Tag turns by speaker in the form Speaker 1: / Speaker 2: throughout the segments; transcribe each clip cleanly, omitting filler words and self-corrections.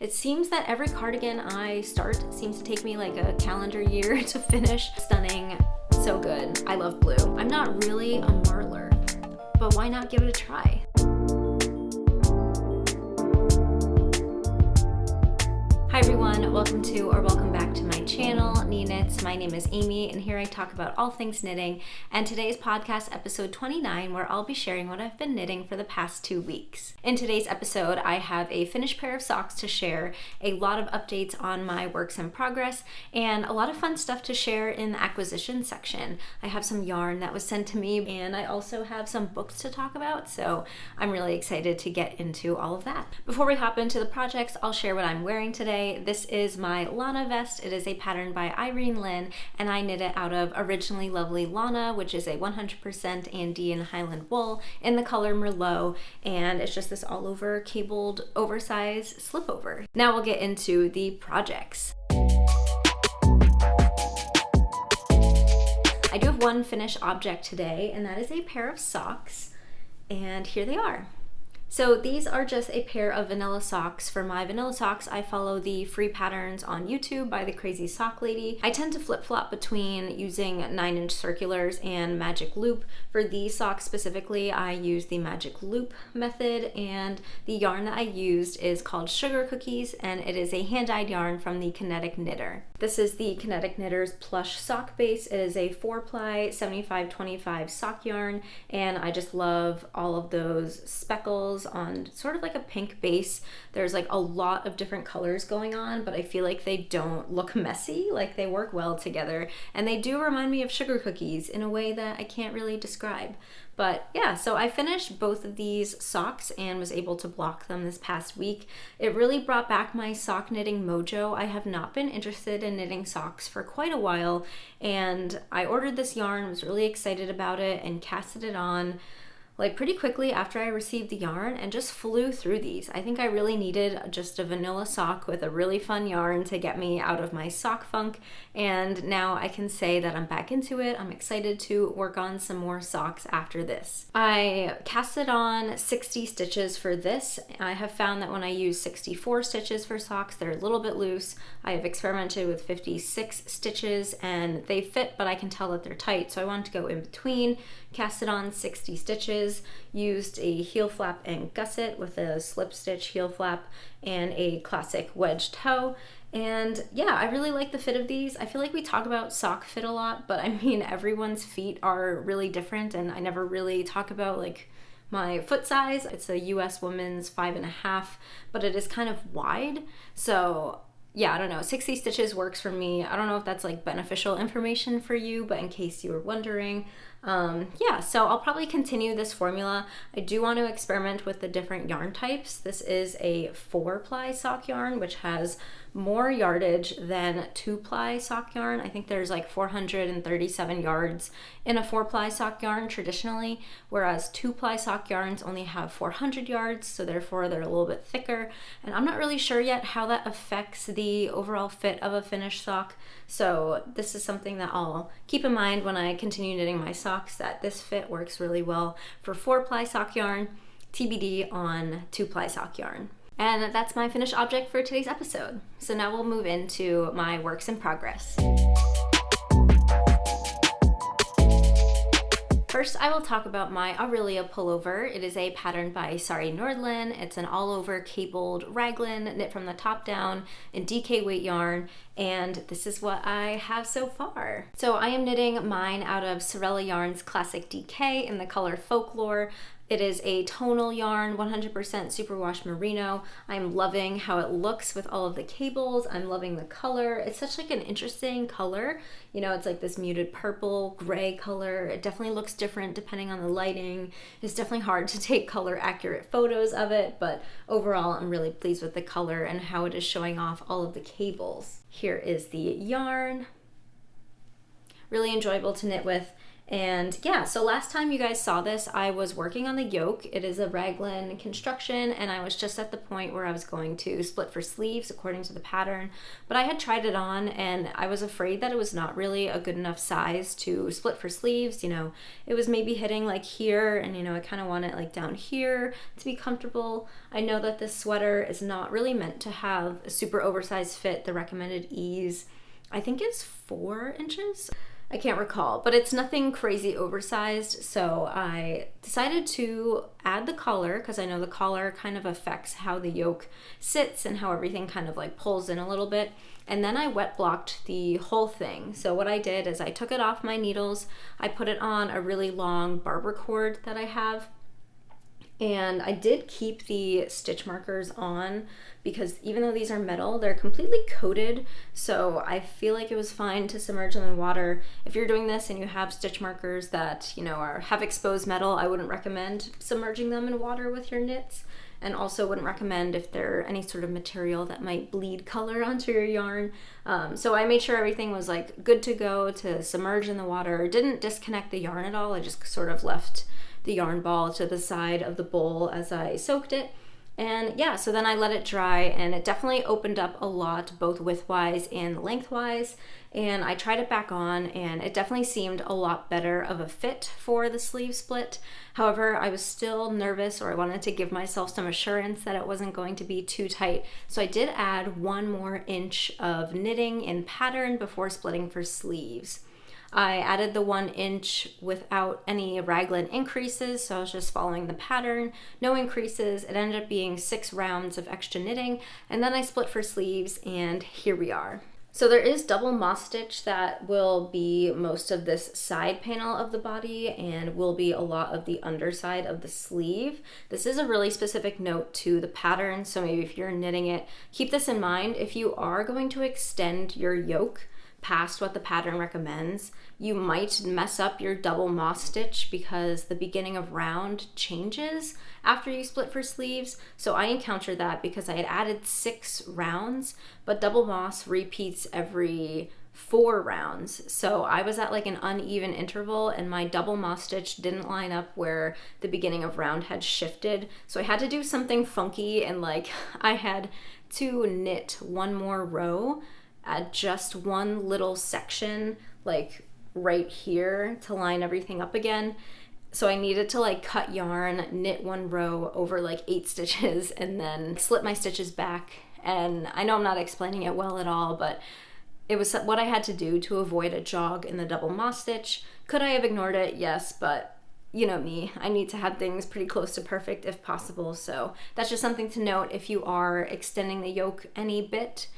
Speaker 1: It seems that every cardigan I start seems to take me like a calendar year to finish. Stunning, so good. I love blue. I'm not really a marler, but why not give it a try? Hi everyone, welcome to or welcome back to my channel, Knee Knits. My name is Amy and here I talk about all things knitting, and today's podcast episode 29 where I'll be sharing what I've been knitting for the past 2 weeks. In today's episode I have a finished pair of socks to share, a lot of updates on my works in progress, and a lot of fun stuff to share in the acquisition section. I have some yarn that was sent to me and I also have some books to talk about, so I'm really excited to get into all of that. Before we hop into the projects, I'll share what I'm wearing today. This is my Lana vest. It is a pattern by Irene Lynn, and I knit it out of Originally Lovely Lana, which is a 100% Andean Highland wool in the color Merlot, and it's just this all over cabled oversized slipover. Now we'll get into the projects. I do have one finished object today, and that is a pair of socks, and here they are. So these are just a pair of vanilla socks. For my vanilla socks, I follow the free patterns on YouTube by the Crazy Sock Lady. I tend to flip-flop between using 9-inch circulars and magic loop. For these socks specifically, I use the magic loop method, and the yarn that I used is called Sugar Cookies, and it is a hand-dyed yarn from the Kinetic Knitter. This is the Kinetic Knitter's plush sock base. It is a 4-ply 75-25 sock yarn, and I just love all of those speckles on sort of like a pink base. There's like a lot of different colors going on, but I feel like they don't look messy, like they work well together, and they do remind me of sugar cookies in a way that I can't really describe. But yeah, so I finished both of these socks and was able to block them this past week. It really brought back my sock knitting mojo. I have not been interested in knitting socks for quite a while, and I ordered this yarn, was really excited about it, and casted it on like pretty quickly after I received the yarn and just flew through these. I think I really needed just a vanilla sock with a really fun yarn to get me out of my sock funk, and now I can say that I'm back into it. I'm excited to work on some more socks after this. I casted on 60 stitches for this. I have found that when I use 64 stitches for socks, they're a little bit loose. I have experimented with 56 stitches and they fit, but I can tell that they're tight, so I wanted to go in between. Casted on 60 stitches, used a heel flap and gusset with a slip stitch heel flap and a classic wedge toe. And yeah, I really like the fit of these. I feel like we talk about sock fit a lot, but I mean, everyone's feet are really different, and I never really talk about like my foot size. It's a US woman's 5.5, but it is kind of wide. So yeah, I don't know, 60 stitches works for me. I don't know if that's like beneficial information for you, but in case you were wondering, yeah, so I'll probably continue this formula. I do want to experiment with the different yarn types. This is a 4-ply sock yarn, which has more yardage than 2-ply sock yarn. I think there's like 437 yards in a 4-ply sock yarn traditionally, whereas 2-ply sock yarns only have 400 yards, so therefore they're a little bit thicker. And I'm not really sure yet how that affects the overall fit of a finished sock. So this is something that I'll keep in mind when I continue knitting my socks, that this fit works really well for 4-ply sock yarn, TBD on 2-ply sock yarn. And that's my finished object for today's episode. So now we'll move into my works in progress. First, I will talk about my Aurelia Pullover. It is a pattern by Sari Nordlin. It's an all-over cabled raglan knit from the top down in DK weight yarn, and this is what I have so far. So I am knitting mine out of Sewrella Yarn's Classic DK in the color Folklore. It is a tonal yarn, 100% superwash merino. I'm loving how it looks with all of the cables. I'm loving the color. It's such like an interesting color. You know, it's like this muted purple, gray color. It definitely looks different depending on the lighting. It's definitely hard to take color accurate photos of it, but overall I'm really pleased with the color and how it is showing off all of the cables. Here is the yarn. Really enjoyable to knit with. And yeah, so last time you guys saw this, I was working on the yoke. It is a raglan construction, and I was just at the point where I was going to split for sleeves according to the pattern. But I had tried it on, and I was afraid that it was not really a good enough size to split for sleeves. It was maybe hitting like here, and I kind of want it like down here to be comfortable. I know that this sweater is not really meant to have a super oversized fit. The recommended ease, I think, is 4 inches. I can't recall, but it's nothing crazy oversized. So I decided to add the collar because I know the collar kind of affects how the yoke sits and how everything kind of like pulls in a little bit. And then I wet blocked the whole thing. So what I did is I took it off my needles. I put it on a really long barber cord that I have. And I did keep the stitch markers on because even though these are metal, they're completely coated. So I feel like it was fine to submerge them in water. If you're doing this and you have stitch markers that, have exposed metal, I wouldn't recommend submerging them in water with your knits. And also wouldn't recommend if they're any sort of material that might bleed color onto your yarn. So I made sure everything was like good to go to submerge in the water. Didn't disconnect the yarn at all. I just sort of left the yarn ball to the side of the bowl as I soaked it. And yeah, so then I let it dry, and it definitely opened up a lot, both widthwise and lengthwise. And I tried it back on, and it definitely seemed a lot better of a fit for the sleeve split. However, I was still nervous, or I wanted to give myself some assurance that it wasn't going to be too tight. So I did add 1 more inch of knitting in pattern before splitting for sleeves. I added the 1 inch without any raglan increases, so I was just following the pattern, no increases. It ended up being 6 rounds of extra knitting, and then I split for sleeves, and here we are. So there is double moss stitch that will be most of this side panel of the body and will be a lot of the underside of the sleeve. This is a really specific note to the pattern, so maybe if you're knitting it, keep this in mind. If you are going to extend your yoke past what the pattern recommends, you might mess up your double moss stitch because the beginning of round changes after you split for sleeves. So I encountered that because I had added 6 rounds, but double moss repeats every 4 rounds. So I was at like an uneven interval, and my double moss stitch didn't line up where the beginning of round had shifted. So I had to do something funky, and like I had to knit 1 more row at just 1 little section, like right here, to line everything up again. So I needed to like cut yarn, knit 1 row over like 8 stitches, and then slip my stitches back. And I know I'm not explaining it well at all, but it was what I had to do to avoid a jog in the double moss stitch. Could I have ignored it? Yes, but you know me, I need to have things pretty close to perfect if possible. So that's just something to note if you are extending the yoke any bit,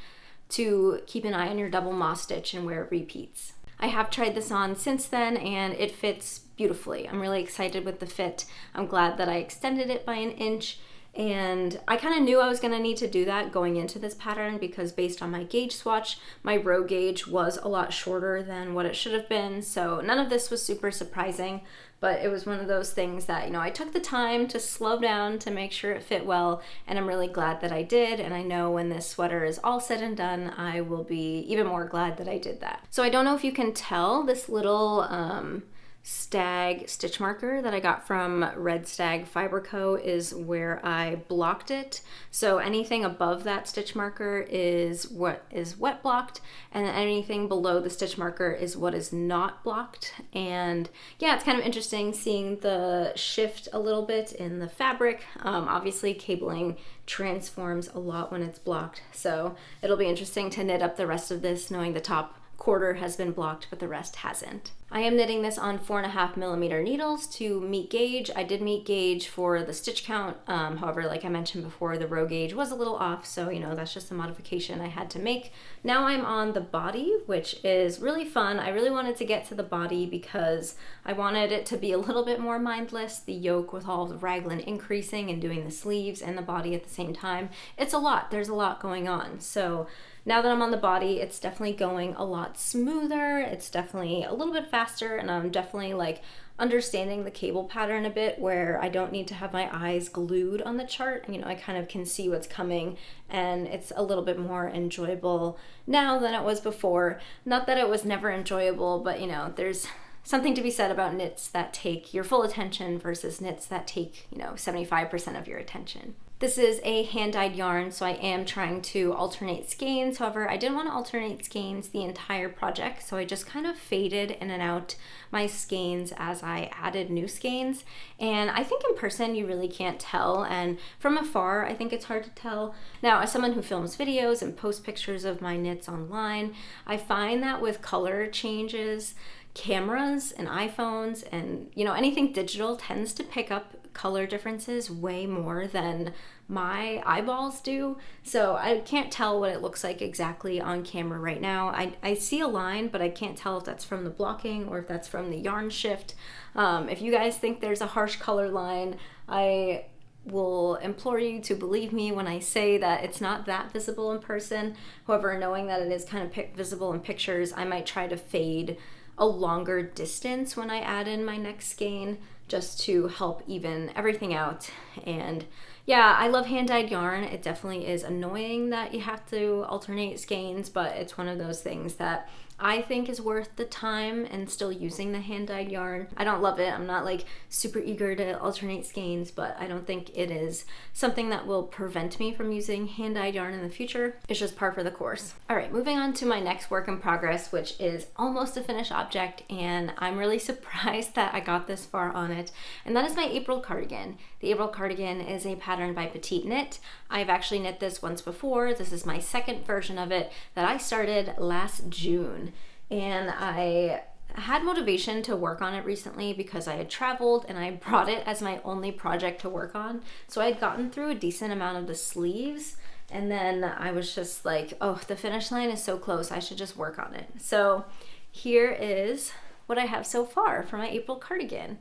Speaker 1: to keep an eye on your double moss stitch and where it repeats. I have tried this on since then, and it fits beautifully. I'm really excited with the fit. I'm glad that I extended it by 1 inch, and I kind of knew I was going to need to do that going into this pattern because based on my gauge swatch, my row gauge was a lot shorter than what it should have been. So none of this was super surprising, but it was one of those things that, I took the time to slow down to make sure it fit well, and I'm really glad that I did. And I know when this sweater is all said and done, I will be even more glad that I did that. So I don't know if you can tell, this little stag stitch marker that I got from Red Stag Fiber Co. is where I blocked it. So anything above that stitch marker is what is wet blocked, and then anything below the stitch marker is what is not blocked. And yeah, it's kind of interesting seeing the shift a little bit in the fabric. Obviously cabling transforms a lot when it's blocked, so it'll be interesting to knit up the rest of this knowing the top quarter has been blocked but the rest hasn't. I am knitting this on 4.5mm needles to meet gauge. I did meet gauge for the stitch count. However, like I mentioned before, the row gauge was a little off, so that's just a modification I had to make. Now I'm on the body, which is really fun. I really wanted to get to the body because I wanted it to be a little bit more mindless. The yoke with all the raglan increasing and doing the sleeves and the body at the same time. It's a lot. There's a lot going on. So now that I'm on the body, it's definitely going a lot smoother. It's definitely a little bit faster, and I'm definitely like understanding the cable pattern a bit where I don't need to have my eyes glued on the chart. I kind of can see what's coming, and it's a little bit more enjoyable now than it was before. Not that it was never enjoyable, but there's something to be said about knits that take your full attention versus knits that take, 75% of your attention. This is a hand-dyed yarn, so I am trying to alternate skeins. However, I didn't want to alternate skeins the entire project, so I just kind of faded in and out my skeins as I added new skeins. And I think in person you really can't tell, and from afar I think it's hard to tell. Now, as someone who films videos and posts pictures of my knits online, I find that with color changes, cameras and iPhones and anything digital tends to pick up color differences way more than my eyeballs do. So I can't tell what it looks like exactly on camera right now. I see a line, but I can't tell if that's from the blocking or if that's from the yarn shift. If you guys think there's a harsh color line, I will implore you to believe me when I say that it's not that visible in person. However, knowing that it is kind of visible in pictures, I might try to fade a longer distance when I add in my next skein just to help even everything out. And yeah, I love hand-dyed yarn. It definitely is annoying that you have to alternate skeins, but it's one of those things that I think is worth the time and still using the hand-dyed yarn. I don't love it. I'm not like super eager to alternate skeins, but I don't think it is something that will prevent me from using hand-dyed yarn in the future. It's just par for the course. All right, moving on to my next work in progress, which is almost a finished object, and I'm really surprised that I got this far on it, and that is my April cardigan. The April cardigan is a pattern by Petite Knit. I've actually knit this once before. This is my second version of it that I started last June. And I had motivation to work on it recently because I had traveled and I brought it as my only project to work on. So I had gotten through a decent amount of the sleeves, and then I was just like, oh, the finish line is so close, I should just work on it. So here is what I have so far for my April cardigan.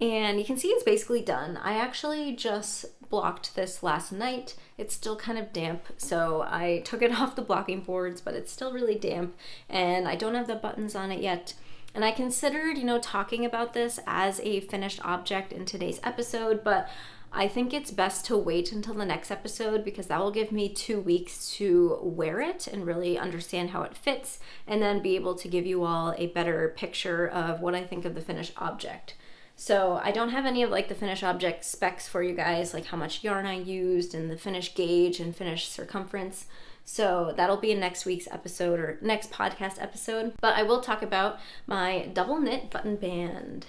Speaker 1: And you can see it's basically done. I actually just blocked this last night. It's still kind of damp, so I took it off the blocking boards, but it's still really damp, and I don't have the buttons on it yet. And I considered, talking about this as a finished object in today's episode, but I think it's best to wait until the next episode because that will give me 2 weeks to wear it and really understand how it fits, and then be able to give you all a better picture of what I think of the finished object. So I don't have any of like the finished object specs for you guys, like how much yarn I used and the finished gauge and finished circumference. So that'll be in next week's episode or next podcast episode. But I will talk about my double knit button band.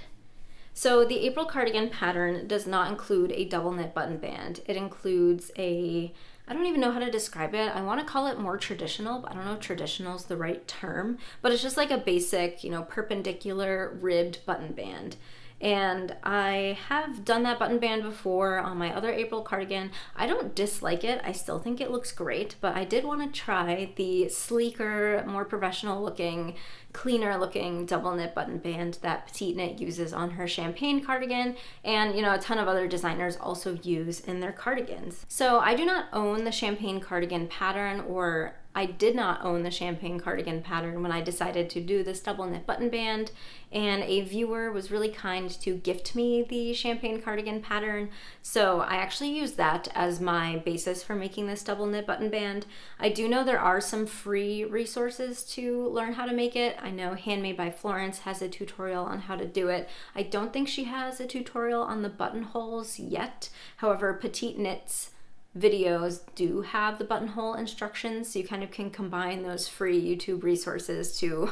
Speaker 1: So the April cardigan pattern does not include a double knit button band. It includes I don't even know how to describe it. I want to call it more traditional, but I don't know if traditional is the right term. But it's just like a basic, perpendicular ribbed button band. And I have done that button band before on my other April cardigan. I don't dislike it. I still think it looks great, but I did want to try the sleeker, more professional looking, cleaner looking double knit button band that Petite Knit uses on her champagne cardigan, and a ton of other designers also use in their cardigans. So I do not own the champagne cardigan pattern, or I did not own the champagne cardigan pattern when I decided to do this double knit button band, and a viewer was really kind to gift me the champagne cardigan pattern, so I actually used that as my basis for making this double knit button band. I do know there are some free resources to learn how to make it. I know Handmade by Florence has a tutorial on how to do it. I don't think she has a tutorial on the buttonholes yet. However, Petite Knit's videos do have the buttonhole instructions, so you kind of can combine those free YouTube resources to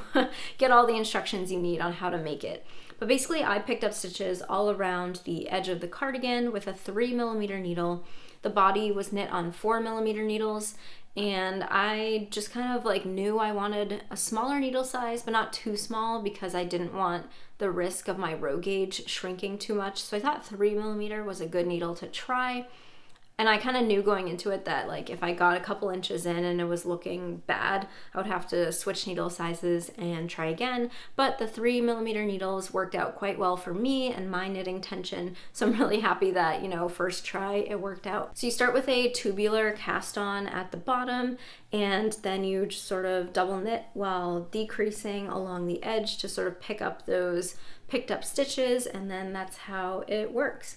Speaker 1: get all the instructions you need on how to make it. But basically I picked up stitches all around the edge of the cardigan with a 3mm needle. The body was knit on 4mm needles, and I just kind of like knew I wanted a smaller needle size, but not too small because I didn't want the risk of my row gauge shrinking too much. So I thought 3mm was a good needle to try. And I kind of knew going into it that like if I got a couple inches in and it was looking bad, I would have to switch needle sizes and try again. But the 3mm needles worked out quite well for me and my knitting tension. So I'm really happy that, first try it worked out. So you start with a tubular cast on at the bottom, and then you just sort of double knit while decreasing along the edge to sort of pick up those picked up stitches, and then that's how it works.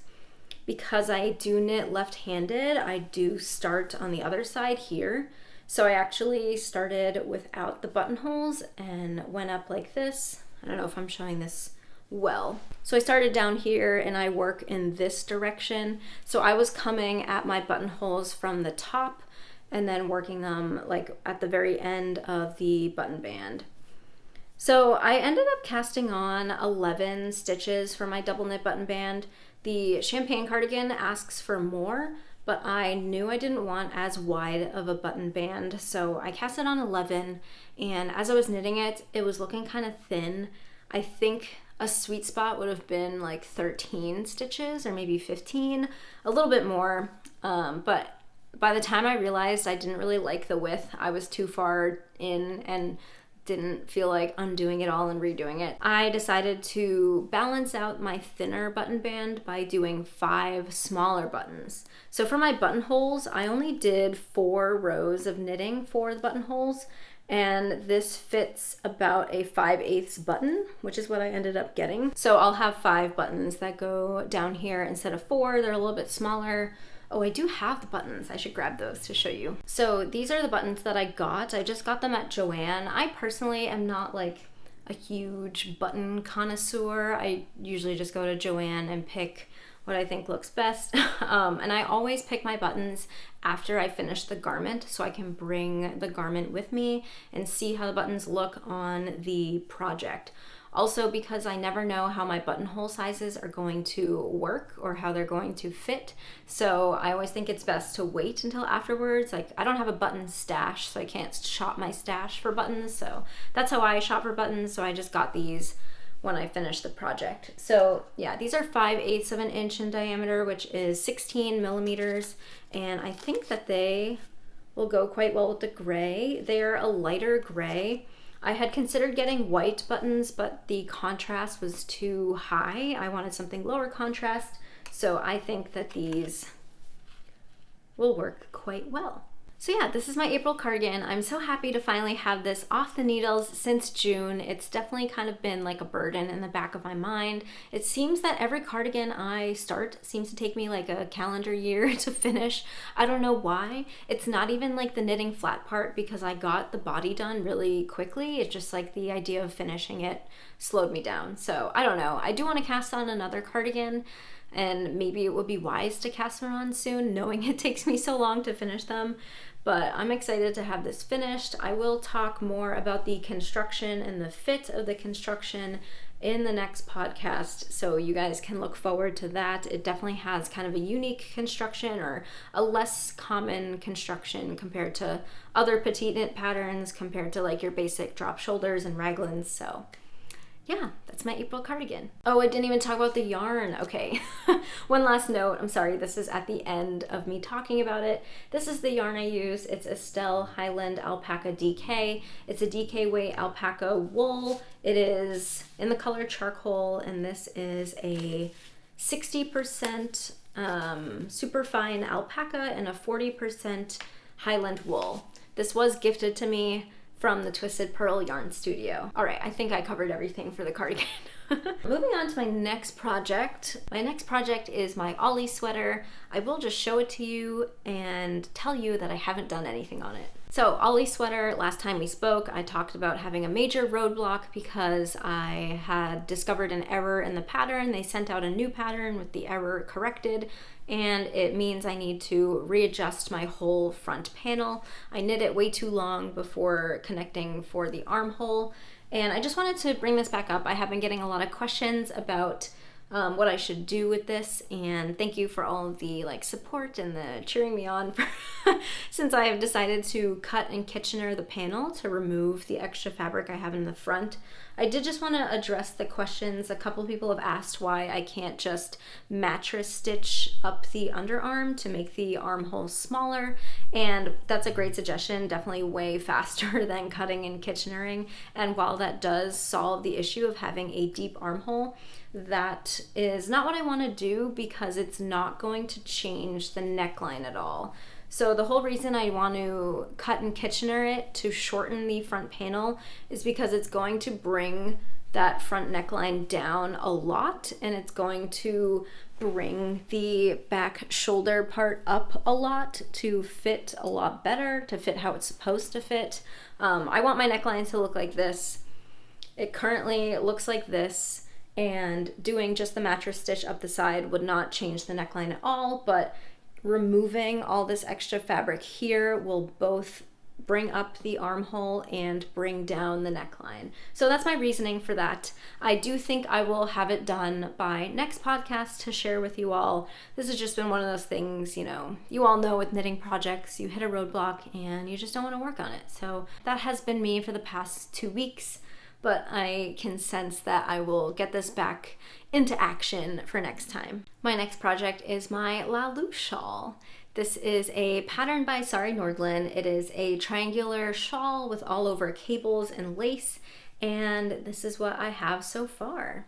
Speaker 1: Because I do knit left-handed, I do start on the other side here. So I actually started without the buttonholes and went up like this, I don't know if I'm showing this well. So I started down here and I work in this direction. So I was coming at my buttonholes from the top and then working them like at the very end of the button band. So I ended up casting on 11 stitches for my double knit button band. The champagne cardigan asks for more, but I knew I didn't want as wide of a button band, so I cast it on 11, and as I was knitting it, it was looking kind of thin. I think a sweet spot would have been like 13 stitches or maybe 15, a little bit more, but by the time I realized I didn't really like the width, I was too far in and didn't feel like undoing it all and redoing it. I decided to balance out my thinner button band by doing 5 smaller buttons. So for my buttonholes, I only did 4 rows of knitting for the buttonholes, and this fits about a 5/8 button, which is what I ended up getting. So I'll have 5 buttons that go down here instead of 4. They're a little bit smaller. Oh, I do have the buttons. I should grab those to show you. So these are the buttons that I got. I just got them at Joan. I personally am not like a huge button connoisseur. I usually just go to Joan and pick what I think looks best. And I always pick my buttons after I finish the garment so I can bring the garment with me and see how the buttons look on the project. Also, because I never know how my buttonhole sizes are going to work or how they're going to fit. So I always think it's best to wait until afterwards. Like, I don't have a button stash, so I can't shop my stash for buttons. So that's how I shop for buttons. So I just got these when I finished the project. So yeah, these are 5/8 of an inch in diameter, which is 16 millimeters. And I think that they will go quite well with the gray. They're a lighter gray. I had considered getting white buttons, but the contrast was too high. I wanted something lower contrast, so I think that these will work quite well. So yeah, this is my April cardigan. I'm so happy to finally have this off the needles since June. It's definitely kind of been like a burden in the back of my mind. It seems that every cardigan I start seems to take me like a calendar year to finish. I don't know why. It's not even like the knitting flat part because I got the body done really quickly. It's just like the idea of finishing it slowed me down. So I don't know. I do want to cast on another cardigan, and maybe it would be wise to cast them on soon, knowing it takes me so long to finish them. But I'm excited to have this finished. I will talk more about the construction and the fit of the construction in the next podcast, so you guys can look forward to that. It definitely has kind of a unique construction, or a less common construction compared to other petite knit patterns, compared to like your basic drop shoulders and raglans. So yeah, that's my April cardigan. Oh, I didn't even talk about the yarn. Okay, one last note. I'm sorry, this is at the end of me talking about it. This is the yarn I use. It's Estelle Highland Alpaca DK. It's a DK weight alpaca wool. It is in the color charcoal, and this is a 60% superfine alpaca and a 40% Highland wool. This was gifted to me from the Twisted Pearl Yarn Studio. All right, I think I covered everything for the cardigan. Moving on to my next project. My next project is my Ollie sweater. I will just show it to you and tell you that I haven't done anything on it. So Ollie sweater, last time we spoke, I talked about having a major roadblock because I had discovered an error in the pattern. They sent out a new pattern with the error corrected, and it means I need to readjust my whole front panel. I knit it way too long before connecting for the armhole, and I just wanted to bring this back up. I have been getting a lot of questions about what I should do with this, and thank you for all of the support and the cheering me on for since I have decided to cut and Kitchener the panel to remove the extra fabric I have in the front. I did just want to address the questions. A couple people have asked why I can't just mattress stitch up the underarm to make the armhole smaller, and that's a great suggestion. Definitely way faster than cutting and Kitchenering, and while that does solve the issue of having a deep armhole, that is not what I want to do because it's not going to change the neckline at all. So the whole reason I want to cut and Kitchener it to shorten the front panel is because it's going to bring that front neckline down a lot, and it's going to bring the back shoulder part up a lot to fit a lot better, to fit how it's supposed to fit. I want my neckline to look like this. It currently looks like this, and doing just the mattress stitch up the side would not change the neckline at all, but removing all this extra fabric here will both bring up the armhole and bring down the neckline. So that's my reasoning for that. I do think I will have it done by next podcast to share with you all. This has just been one of those things, you know, you all know with knitting projects, you hit a roadblock and you just don't want to work on it. So that has been me for the past 2 weeks, but I can sense that I will get this back into action for next time. My next project is my Laulu Shawl. This is a pattern by Sari Nordlund. It is a triangular shawl with all over cables and lace, and this is what I have so far.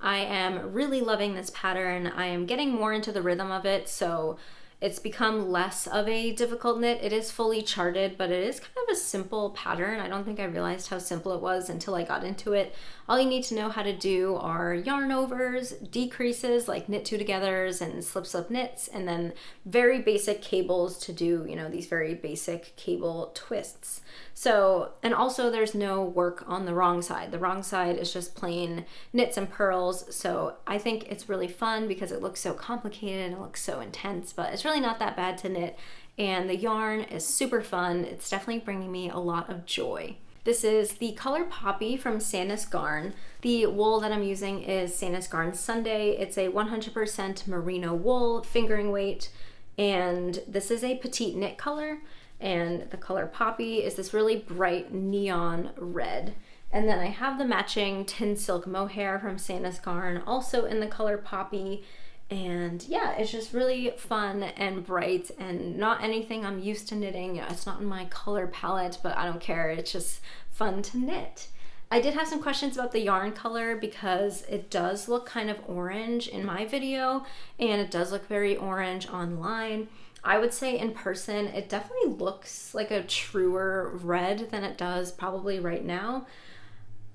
Speaker 1: I am really loving this pattern. I am getting more into the rhythm of it, so it's become less of a difficult knit. It is fully charted, but it is kind of a simple pattern. I don't think I realized how simple it was until I got into it. All you need to know how to do are yarn overs, decreases like knit two togethers and slip slip knits, and then very basic cables to do, you know, these very basic cable twists. So, and also there's no work on the wrong side. The wrong side is just plain knits and purls. So I think it's really fun because it looks so complicated and it looks so intense, but it's really not that bad to knit. And the yarn is super fun. It's definitely bringing me a lot of joy. This is the color Poppy from Sanus Garn. The wool that I'm using is Sanus Garn Sunday. It's a 100% merino wool, fingering weight, and this is a petite knit color. And the color Poppy is this really bright neon red. And then I have the matching tin silk mohair from Sanus Garn, also in the color Poppy. And yeah, it's just really fun and bright and not anything I'm used to knitting. You know, it's not in my color palette, but I don't care. It's just fun to knit. I did have some questions about the yarn color because it does look kind of orange in my video and it does look very orange online. I would say in person, it definitely looks like a truer red than it does probably right now.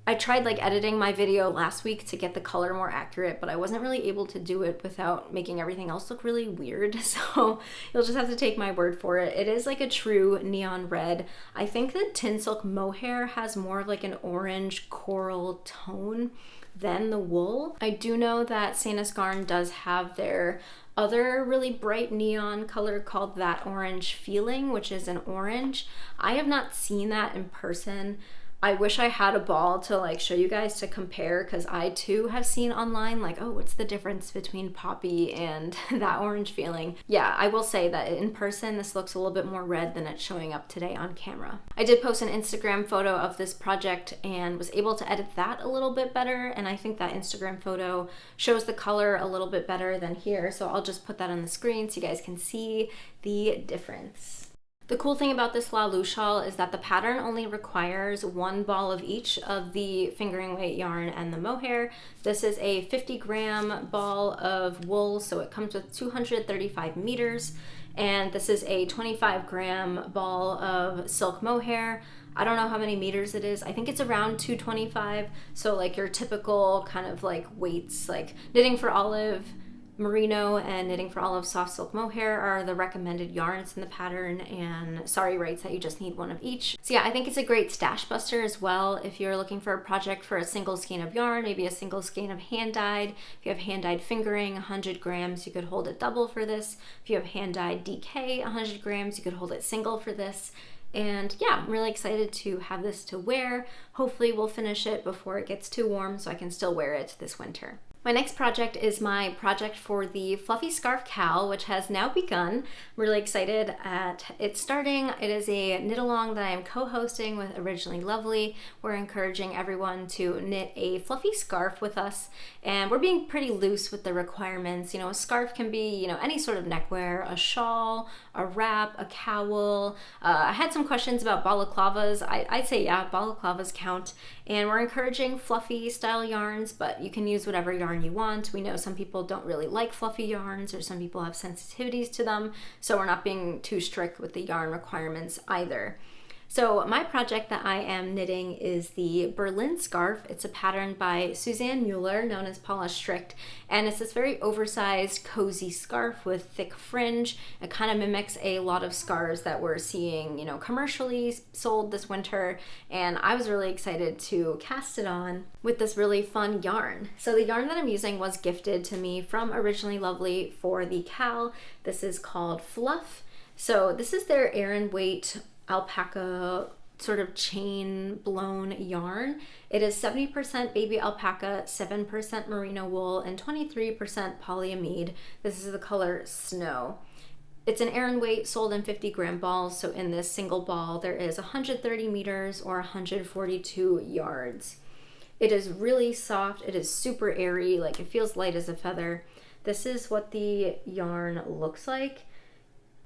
Speaker 1: I tried like editing my video last week to get the color more accurate, but I wasn't really able to do it without making everything else look really weird. So you'll just have to take my word for it. It is like a true neon red. I think the tin silk mohair has more of like an orange coral tone than the wool. I do know that Sanus Garn does have their other really bright neon color called That Orange Feeling, which is an orange. I have not seen that in person. I wish I had a ball to like show you guys to compare, because I too have seen online like, oh, what's the difference between Poppy and That Orange Feeling? Yeah, I will say that in person this looks a little bit more red than it's showing up today on camera. I did post an Instagram photo of this project and was able to edit that a little bit better, and I think that Instagram photo shows the color a little bit better than here, so I'll just put that on the screen so you guys can see the difference. The cool thing about this Laulu shawl is that the pattern only requires 1 ball of each of the fingering weight yarn and the mohair. This is a 50-gram ball of wool, so it comes with 235 meters. And this is a 25-gram ball of silk mohair. I don't know how many meters it is. I think it's around 225. So like your typical kind of like weights, like Knitting for Olive, merino, and Knitting for Olive soft silk mohair are the recommended yarns in the pattern, and Sari writes that you just need 1 of each. So yeah, I think it's a great stash buster as well if you're looking for a project for a single skein of yarn, maybe a single skein of hand dyed. If you have hand dyed fingering, 100 grams, you could hold it double for this. If you have hand dyed DK, 100 grams, you could hold it single for this. And yeah, I'm really excited to have this to wear. Hopefully we'll finish it before it gets too warm so I can still wear it this winter. My next project is my project for the Fluffy Scarf Cowl, which has now begun. I'm really excited at it starting. It is a knit along that I am co-hosting with Originally Lovely. We're encouraging everyone to knit a fluffy scarf with us, and we're being pretty loose with the requirements. You know, a scarf can be, you know, any sort of neckwear, a shawl, a wrap, a cowl. I had some questions about balaclavas. I'd say yeah, balaclavas count. And we're encouraging fluffy style yarns, but you can use whatever yarn you want. We know some people don't really like fluffy yarns, or some people have sensitivities to them, so we're not being too strict with the yarn requirements either. So my project that I am knitting is the Berlin scarf. It's a pattern by Suzanne Mueller, known as Paula Strict, and it's this very oversized, cozy scarf with thick fringe. It kind of mimics a lot of scarves that we're seeing, commercially sold this winter, and I was really excited to cast it on with this really fun yarn. So the yarn that I'm using was gifted to me from Originally Lovely for the cowl. This is called Fluff. So this is their Aran weight alpaca sort of chain blown yarn. It is 70% baby alpaca, 7% merino wool, and 23% polyamide. This is the color Snow. It's an Aran weight sold in 50-gram balls, so in this single ball there is 130 meters or 142 yards. It is really soft, it is super airy, like it feels light as a feather. This is what the yarn looks like.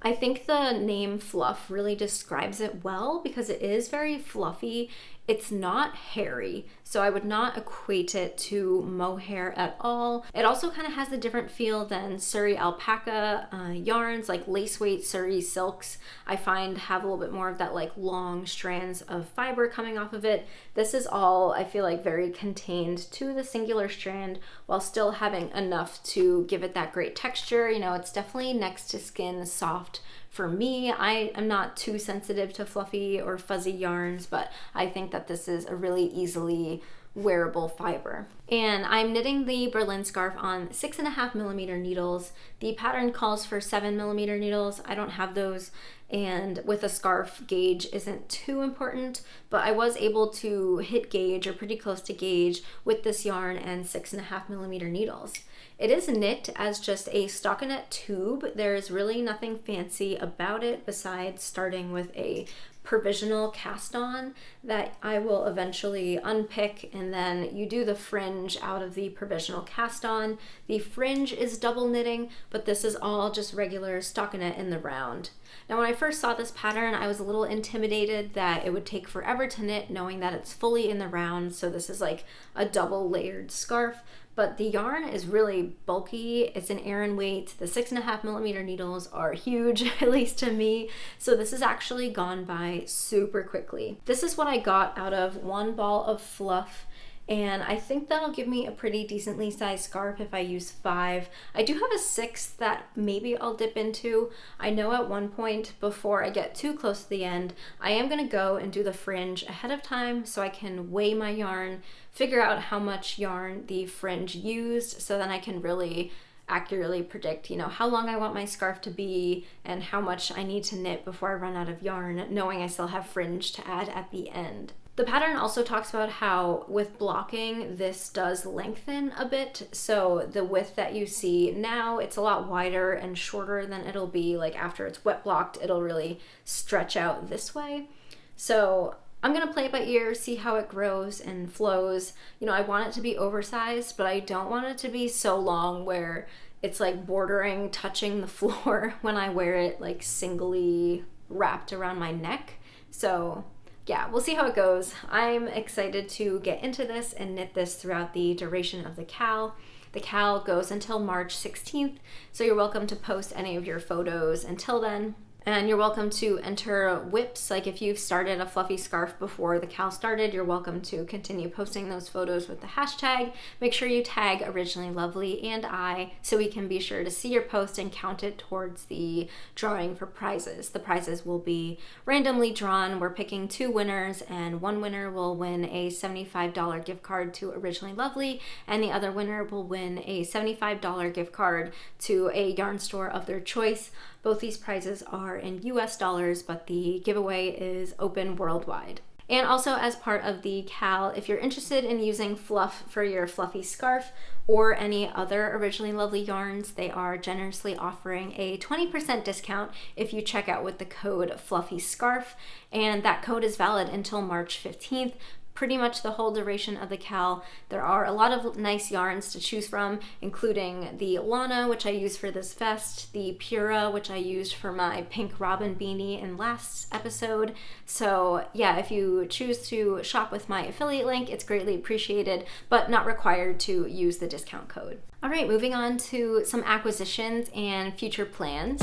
Speaker 1: I think the name Fluff really describes it well because it is very fluffy. It's not hairy, so I would not equate it to mohair at all. It also kind of has a different feel than Surrey alpaca yarns, like lace weight Surrey silks. I find have a little bit more of that like long strands of fiber coming off of it. This is all, I feel like, very contained to the singular strand while still having enough to give it that great texture. It's definitely next to skin soft. For me, I am not too sensitive to fluffy or fuzzy yarns, but I think that this is a really easily wearable fiber. And I'm knitting the Berlin scarf on 6.5mm needles. The pattern calls for 7mm needles. I don't have those, and with a scarf, gauge isn't too important, but I was able to hit gauge or pretty close to gauge with this yarn and 6.5mm needles. It is knit as just a stockinette tube. There is really nothing fancy about it besides starting with a provisional cast on that I will eventually unpick, and then you do the fringe out of the provisional cast on. The fringe is double knitting, but this is all just regular stockinette in the round. Now when I first saw this pattern, I was a little intimidated that it would take forever to knit, knowing that it's fully in the round, so this is like a double layered scarf. But the yarn is really bulky. It's an Aran weight. The 6.5mm needles are huge, at least to me. So this has actually gone by super quickly. This is what I got out of one ball of fluff, and I think that'll give me a pretty decently sized scarf if I use 5. I do have a 6 that maybe I'll dip into. I know at one point before I get too close to the end, I am gonna go and do the fringe ahead of time so I can weigh my yarn, figure out how much yarn the fringe used, so then I can really accurately predict, how long I want my scarf to be and how much I need to knit before I run out of yarn, knowing I still have fringe to add at the end. The pattern also talks about how with blocking, this does lengthen a bit. So the width that you see now, it's a lot wider and shorter than it'll be like after it's wet blocked. It'll really stretch out this way. So I'm gonna play it by ear, see how it grows and flows. I want it to be oversized, but I don't want it to be so long where it's like bordering, touching the floor when I wear it like singly wrapped around my neck. So yeah, we'll see how it goes. I'm excited to get into this and knit this throughout the duration of the cowl. The cowl goes until March 16th, so you're welcome to post any of your photos until then. And you're welcome to enter whips, like if you've started a fluffy scarf before the cowl started, you're welcome to continue posting those photos with the hashtag. Make sure you tag Originally Lovely and I, so we can be sure to see your post and count it towards the drawing for prizes. The prizes will be randomly drawn. We're picking 2 winners, and one winner will win a $75 gift card to Originally Lovely, and the other winner will win a $75 gift card to a yarn store of their choice. Both these prizes are in US dollars, but the giveaway is open worldwide. And also, as part of the cowl, if you're interested in using fluff for your fluffy scarf or any other Originally Lovely yarns, they are generously offering a 20% discount if you check out with the code FLUFFYSCARF, and that code is valid until March 15th. Pretty much the whole duration of the cowl. There are a lot of nice yarns to choose from, including the Lana, which I use for this vest, the Pura, which I used for my pink robin beanie in last episode. So yeah, if you choose to shop with my affiliate link, it's greatly appreciated, but not required to use the discount code. All right, moving on to some acquisitions and future plans.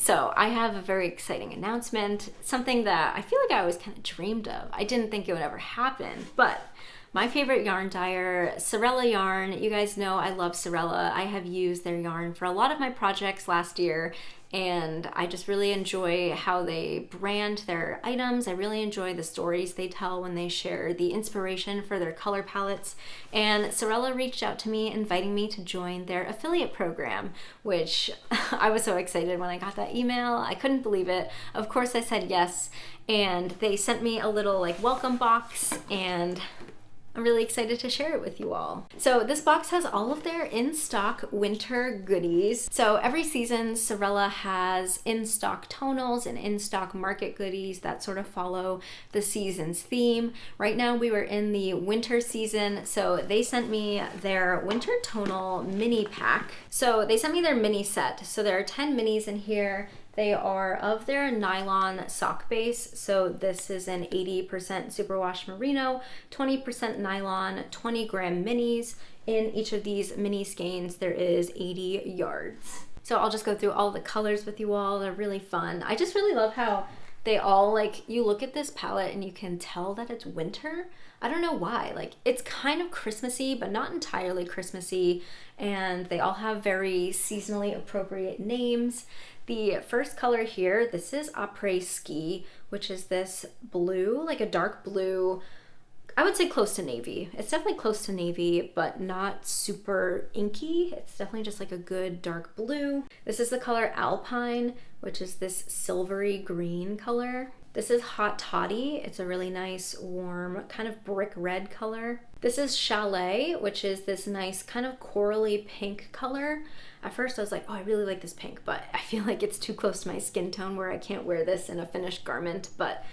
Speaker 1: So I have a very exciting announcement, something that I feel like I always kind of dreamed of. I didn't think it would ever happen, but my favorite yarn dyer, Sewrella yarn. You guys know I love Sewrella. I have used their yarn for a lot of my projects last year, and I just really enjoy how they brand their items. I really enjoy the stories they tell when they share the inspiration for their color palettes. And Sewrella reached out to me, inviting me to join their affiliate program, which I was so excited when I got that email. I couldn't believe it. Of course I said yes, and they sent me a little like welcome box, and I'm really excited to share it with you all. So this box has all of their in-stock winter goodies. So every season, Sewrella has in-stock tonals and in-stock market goodies that sort of follow the season's theme. Right now we were in the winter season, so they sent me their winter tonal mini pack. So they sent me their mini set. So there are 10 minis in here. They are of their nylon sock base. So this is an 80% superwash merino, 20% nylon, 20 gram minis. In each of these mini skeins, there is 80 yards. So I'll just go through all the colors with you all. They're really fun. I just really love how they all, like, you look at this palette and you can tell that it's winter. I don't know why. Like, it's kind of Christmassy, but not entirely Christmassy. And they all have very seasonally appropriate names. The first color here, this is Après Ski, which is this blue, like a dark blue. I would say close to navy. It's definitely close to navy, but not super inky. It's definitely just like a good dark blue. This is the color Alpine, which is this silvery green color. This is Hot Toddy. It's a really nice, warm, kind of brick red color. This is Chalet, which is this nice kind of corally pink color. At first I was like, oh, I really like this pink, but I feel like it's too close to my skin tone where I can't wear this in a finished garment, but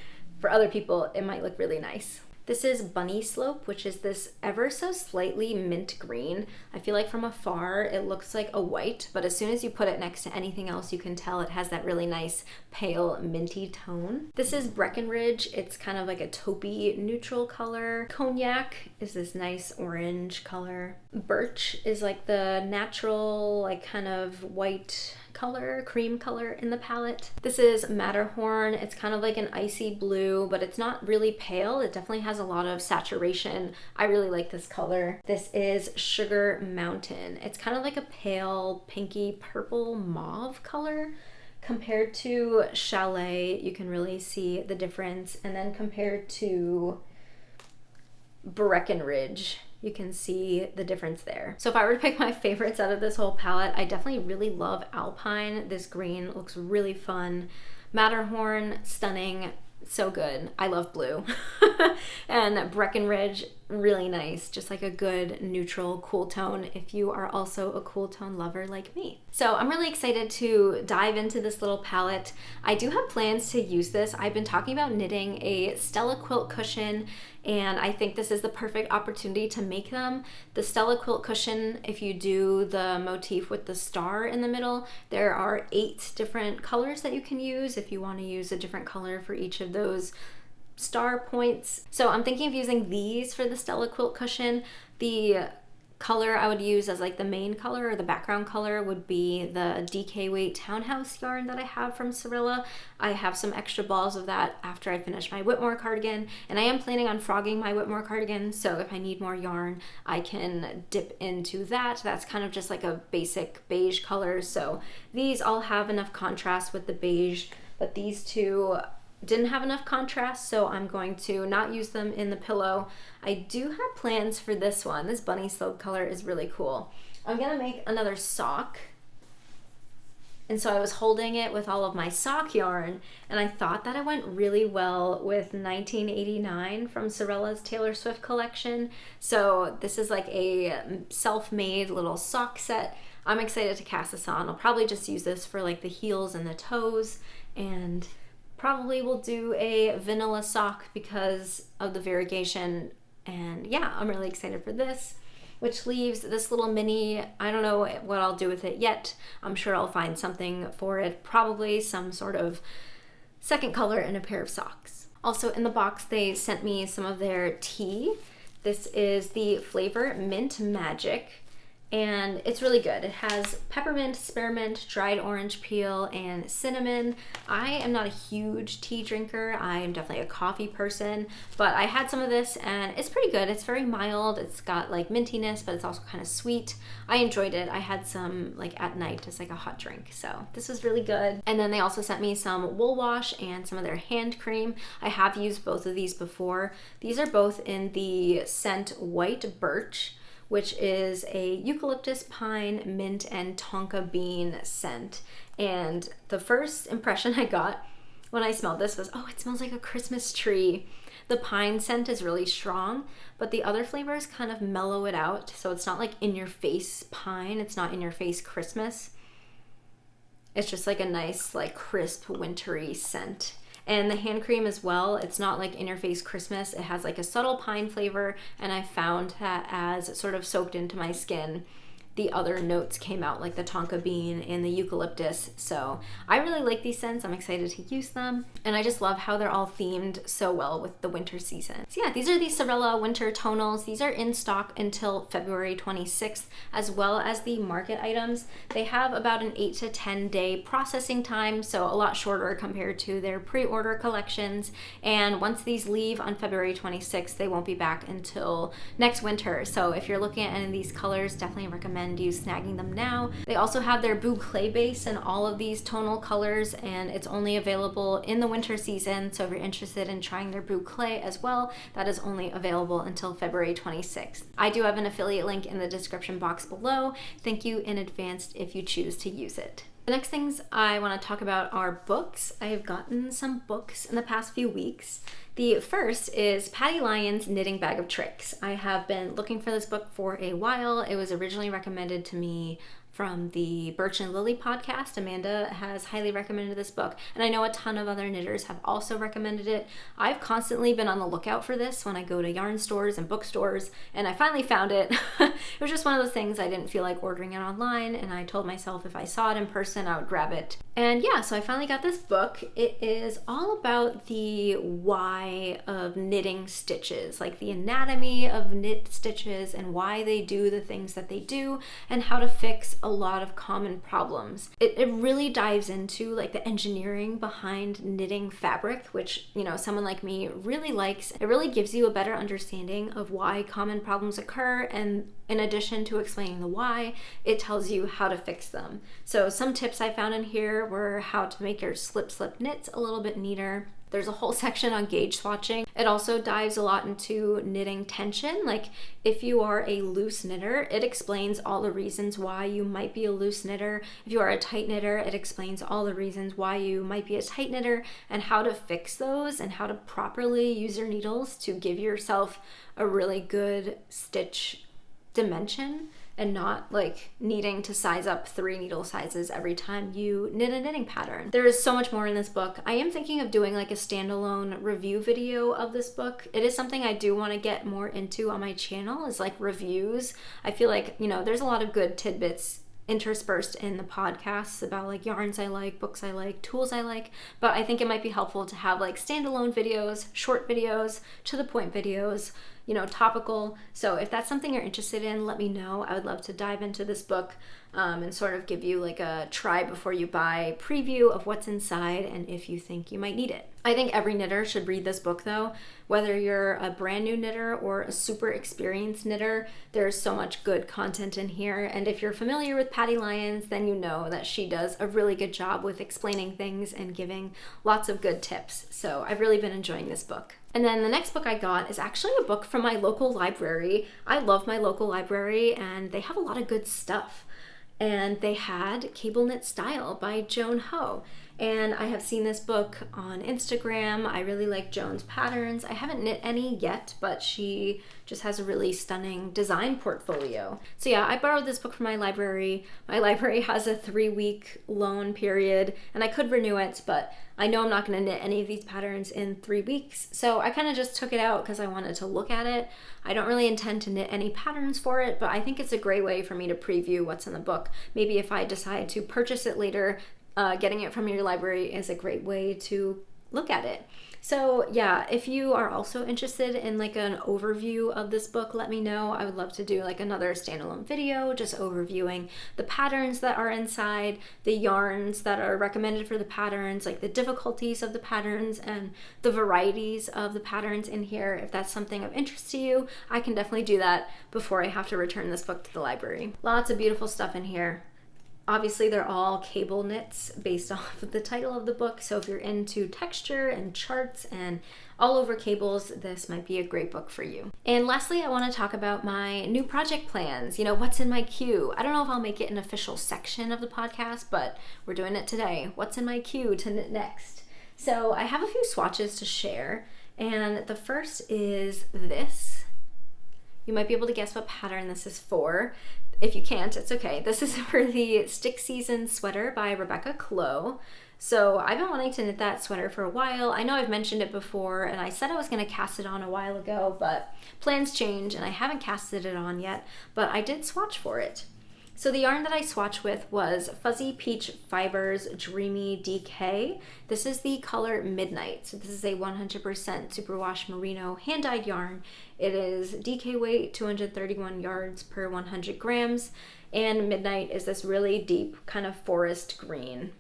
Speaker 1: for other people, it might look really nice. This is Bunny Slope, which is this ever so slightly mint green. I feel like from afar, it looks like a white, but as soon as you put it next to anything else, you can tell it has that really nice pale minty tone. This is Breckenridge. It's kind of like a taupey neutral color. Cognac is this nice orange color. Birch is like the natural, like kind of white color, cream color in the palette. This is Matterhorn. It's kind of like an icy blue, but it's not really pale. It definitely has a lot of saturation. I really like this color. This is Sugar Mountain. It's kind of like a pale, pinky, purple mauve color. Compared to Chalet, you can really see the difference. And then compared to Breckenridge, you can see the difference there. So if I were to pick my favorites out of this whole palette, I definitely really love Alpine. This green looks really fun. Matterhorn, stunning, so good. I love blue. And Breckenridge, really nice. Just like a good neutral cool tone if you are also a cool tone lover like me. So I'm really excited to dive into this little palette. I do have plans to use this. I've been talking about knitting a Stella quilt cushion, and I think this is the perfect opportunity to make them. The Stella quilt cushion, if you do the motif with the star in the middle, there are 8 different colors that you can use if you want to use a different color for each of those star points. So I'm thinking of using these for the Stella quilt cushion. The color I would use as like the main color or the background color would be the DK weight townhouse yarn that I have from Sewrella. I have some extra balls of that after I finish my Whitmore cardigan, and I am planning on frogging my Whitmore cardigan, so if I need more yarn I can dip into that. That's kind of just like a basic beige color, so these all have enough contrast with the beige, but these two didn't have enough contrast, so I'm going to not use them in the pillow. I do have plans for this one. This Bunny Slope color is really cool. I'm gonna make another sock. And so I was holding it with all of my sock yarn, and I thought that it went really well with 1989 from Sewrella's Taylor Swift collection. So this is like a self-made little sock set. I'm excited to cast this on. I'll probably just use this for like the heels and the toes, and probably will do a vanilla sock because of the variegation. And yeah, I'm really excited for this, which leaves this little mini. I don't know what I'll do with it yet. I'm sure I'll find something for it, probably some sort of second color in a pair of socks. Also in the box, they sent me some of their tea. This is the flavor Mint Magic, and it's really good. It has peppermint, spearmint, dried orange peel, and cinnamon. I am not a huge tea drinker. I am definitely a coffee person, but I had some of this and it's pretty good. It's very mild. It's got like mintiness, but it's also kind of sweet. I enjoyed it. I had some like at night as like a hot drink. So this was really good. And then they also sent me some wool wash and some of their hand cream. I have used both of these before. These are both in the scent White Birch, which is a eucalyptus, pine, mint, and tonka bean scent. And the first impression I got when I smelled this was, oh, it smells like a Christmas tree. The pine scent is really strong, but the other flavors kind of mellow it out. So it's not like in your face pine, it's not in your face Christmas. It's just like a nice, like crisp, wintry scent. And the hand cream as well, it's not like in your face Christmas. It has like a subtle pine flavor, and I found that as it sort of soaked into my skin, the other notes came out, like the tonka bean and the eucalyptus. So I really like these scents. I'm excited to use them. And I just love how they're all themed so well with the winter season. So yeah, these are the Sewrella winter tonals. These are in stock until February 26th, as well as the market items. They have about an 8 to 10 day processing time, so a lot shorter compared to their pre-order collections. And once these leave on February 26th, they won't be back until next winter. So if you're looking at any of these colors, definitely recommend you snagging them now. They also have their boucle base in all of these tonal colors, and it's only available in the winter season. So if you're interested in trying their boucle as well, that is only available until February 26th. I do have an affiliate link in the description box below. Thank you in advance if you choose to use it. The next things I want to talk about are books. I have gotten some books in the past few weeks. The first is Patty Lyons' Knitting Bag of Tricks. I have been looking for this book for a while. It was originally recommended to me from the Birch and Lily podcast. Amanda has highly recommended this book, and I know a ton of other knitters have also recommended it. I've constantly been on the lookout for this when I go to yarn stores and bookstores, and I finally found it. It was just one of those things I didn't feel like ordering it online, and I told myself if I saw it in person, I would grab it. And yeah, so I finally got this book. It is all about the why of knitting stitches, like the anatomy of knit stitches and why they do the things that they do and how to fix a lot of common problems. It really dives into like the engineering behind knitting fabric, which, you know, someone like me really likes. It really gives you a better understanding of why common problems occur, and in addition to explaining the why, it tells you how to fix them. So some tips I found in here were how to make your slip knits a little bit neater. There's a whole section on gauge swatching. It also dives a lot into knitting tension. Like if you are a loose knitter, it explains all the reasons why you might be a loose knitter. If you are a tight knitter, it explains all the reasons why you might be a tight knitter and how to fix those and how to properly use your needles to give yourself a really good stitch dimension and not like needing to size up 3 needle sizes every time you knit a knitting pattern. There is so much more in this book. I am thinking of doing like a standalone review video of this book. It is something I do want to get more into on my channel, is like reviews. I feel like, you know, there's a lot of good tidbits interspersed in the podcasts about like yarns I like, books I like, tools I like, but I think it might be helpful to have like standalone videos, short videos, to the point videos, you know, topical. So if that's something you're interested in, let me know. I would love to dive into this book and sort of give you like a try before you buy preview of what's inside and if you think you might need it. I think every knitter should read this book though. Whether you're a brand new knitter or a super experienced knitter, there's so much good content in here. And if you're familiar with Patty Lyons, then you know that she does a really good job with explaining things and giving lots of good tips. So I've really been enjoying this book. And then the next book I got is actually a book from my local library. I love my local library and they have a lot of good stuff. And they had Cable Knit Style by Joan Ho. And I have seen this book on Instagram. I really like Joan's patterns. I haven't knit any yet, but she just has a really stunning design portfolio. So yeah, I borrowed this book from my library. My library has a 3-week loan period, and I could renew it, but I know I'm not going to knit any of these patterns in 3 weeks. So I kind of just took it out because I wanted to look at it. I don't really intend to knit any patterns for it, but I think it's a great way for me to preview what's in the book. Maybe if I decide to purchase it later, getting it from your library is a great way to look at it. So yeah, if you are also interested in like an overview of this book, let me know. I would love to do like another standalone video just overviewing the patterns that are inside, the yarns that are recommended for the patterns, like the difficulties of the patterns and the varieties of the patterns in here. If that's something of interest to you, I can definitely do that before I have to return this book to the library. Lots of beautiful stuff in here. Obviously, they're all cable knits based off of the title of the book, so if you're into texture and charts and all over cables, this might be a great book for you. And lastly, I want to talk about my new project plans. You know, what's in my queue? I don't know if I'll make it an official section of the podcast, but we're doing it today. What's in my queue to knit next? So I have a few swatches to share, and the first is this. You might be able to guess what pattern this is for. If you can't, it's okay. This is for the Stick Season Sweater by Rebecca Clow. So I've been wanting to knit that sweater for a while. I know I've mentioned it before, and I said I was going to cast it on a while ago, but plans change and I haven't casted it on yet, but I did swatch for it. So the yarn that I swatched with was Fuzzy Peach Fibers Dreamy DK. This is the color Midnight. So this is a 100% superwash merino hand-dyed yarn. It is DK weight, 231 yards per 100 grams. And Midnight is this really deep kind of forest green.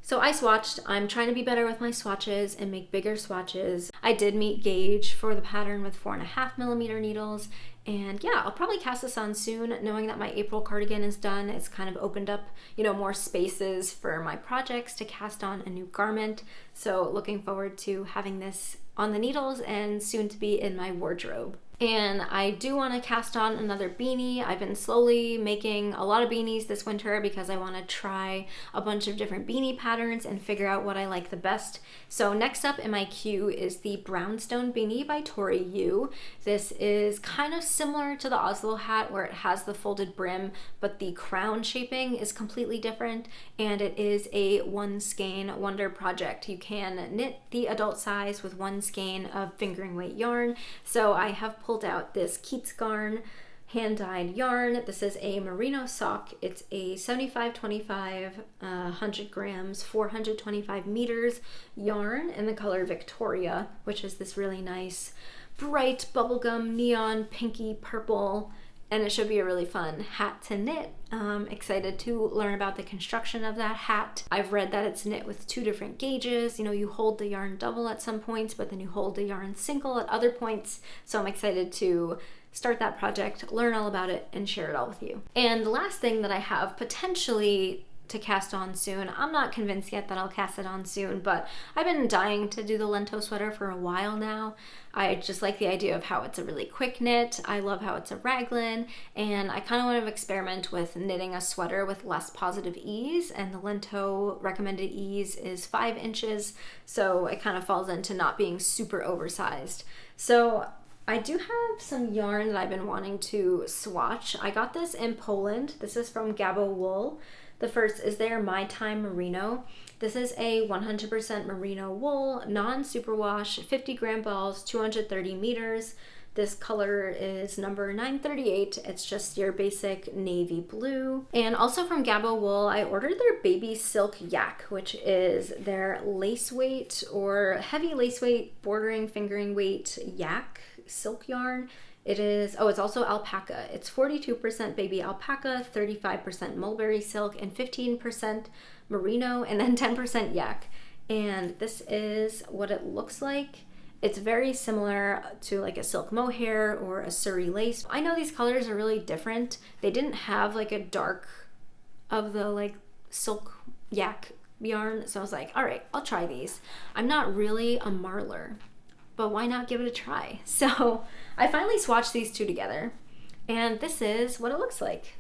Speaker 1: So I swatched. I'm trying to be better with my swatches and make bigger swatches. I did meet gauge for the pattern with 4.5mm needles. And yeah, I'll probably cast this on soon, knowing that my April cardigan is done. It's kind of opened up, you know, more spaces for my projects to cast on a new garment. So looking forward to having this on the needles and soon to be in my wardrobe. And I do want to cast on another beanie. I've been slowly making a lot of beanies this winter because I want to try a bunch of different beanie patterns and figure out what I like the best. So next up in my queue is the Brownstone Beanie by Tori Yu. This is kind of similar to the Oslo hat where it has the folded brim, but the crown shaping is completely different, and it is a one skein wonder project. You can knit the adult size with one skein of fingering weight yarn. So I have pulled out this Keats Garn hand-dyed yarn. This is a merino sock. It's a 75-25, 100 grams, 425 meters yarn in the color Victoria, which is this really nice bright bubblegum neon pinky purple, and it should be a really fun hat to knit. Excited to learn about the construction of that hat. I've read that it's knit with 2 different gauges. You know, you hold the yarn double at some points, but then you hold the yarn single at other points. So I'm excited to start that project, learn all about it, and share it all with you. And the last thing that I have potentially to cast on soon. I'm not convinced yet that I'll cast it on soon, but I've been dying to do the Lento sweater for a while now. I just like the idea of how it's a really quick knit. I love how it's a raglan, and I kind of want to experiment with knitting a sweater with less positive ease, and the Lento recommended ease is 5 inches, so it kind of falls into not being super oversized. So I do have some yarn that I've been wanting to swatch. I got this in Poland. This is from Gabo Wool. The first is their My Time Merino. This is a 100% merino wool, non-superwash, 50 gram balls, 230 meters. This color is number 938. It's just your basic navy blue. And also from Gabo Wool, I ordered their baby silk yak, which is their lace weight or heavy lace weight, bordering fingering weight yak silk yarn. It is, it's also alpaca. It's 42% baby alpaca, 35% mulberry silk, and 15% merino, and then 10% yak. And this is what it looks like. It's very similar to like a silk mohair or a Surrey lace. I know these colors are really different. They didn't have like a dark of the like silk yak yarn, so I was like, all right, I'll try these. I'm not really a marler, but why not give it a try? So I finally swatched these two together, and this is what it looks like.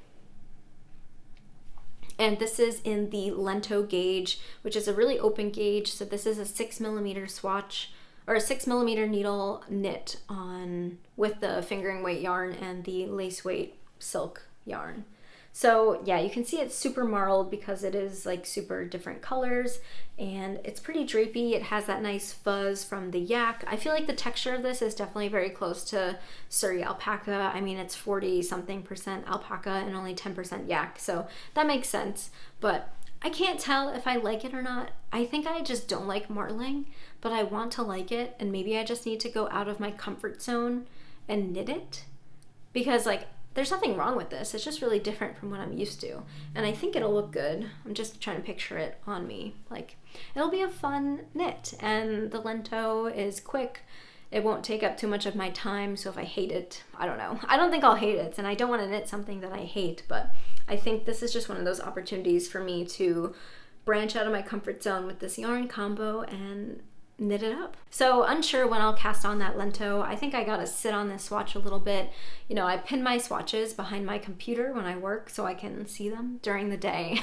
Speaker 1: And this is in the Lento gauge, which is a really open gauge. So this is a 6mm swatch, or a 6mm needle knit on with the fingering weight yarn and the lace weight silk yarn. So yeah, you can see it's super marled because it is like super different colors, and it's pretty drapey. It has that nice fuzz from the yak. I feel like the texture of this is definitely very close to Surrey alpaca. I mean, it's 40 something% alpaca and only 10% yak, so that makes sense. But I can't tell if I like it or not. I think I just don't like marling, but I want to like it, and maybe I just need to go out of my comfort zone and knit it, because like there's nothing wrong with this. It's just really different from what I'm used to, and I think it'll look good. I'm just trying to picture it on me. Like, it'll be a fun knit, and the lento is quick. It won't take up too much of my time, so if I hate it, I don't know. I don't think I'll hate it, and I don't want to knit something that I hate, but I think this is just one of those opportunities for me to branch out of my comfort zone with this yarn combo and knit it up. So unsure when I'll cast on that lento. I think I gotta sit on this swatch a little bit. You know, I pin my swatches behind my computer when I work so I can see them during the day.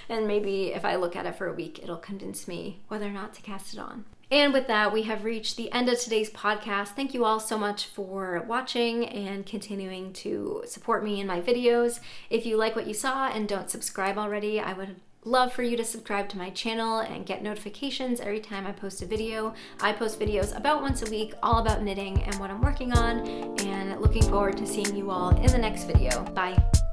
Speaker 1: And maybe if I look at it for a week, it'll convince me whether or not to cast it on. And with that, we have reached the end of today's podcast. Thank you all so much for watching and continuing to support me in my videos. If you like what you saw and don't subscribe already, I would love for you to subscribe to my channel and get notifications every time I post a video. I post videos about once a week, all about knitting and what I'm working on, and looking forward to seeing you all in the next video. Bye.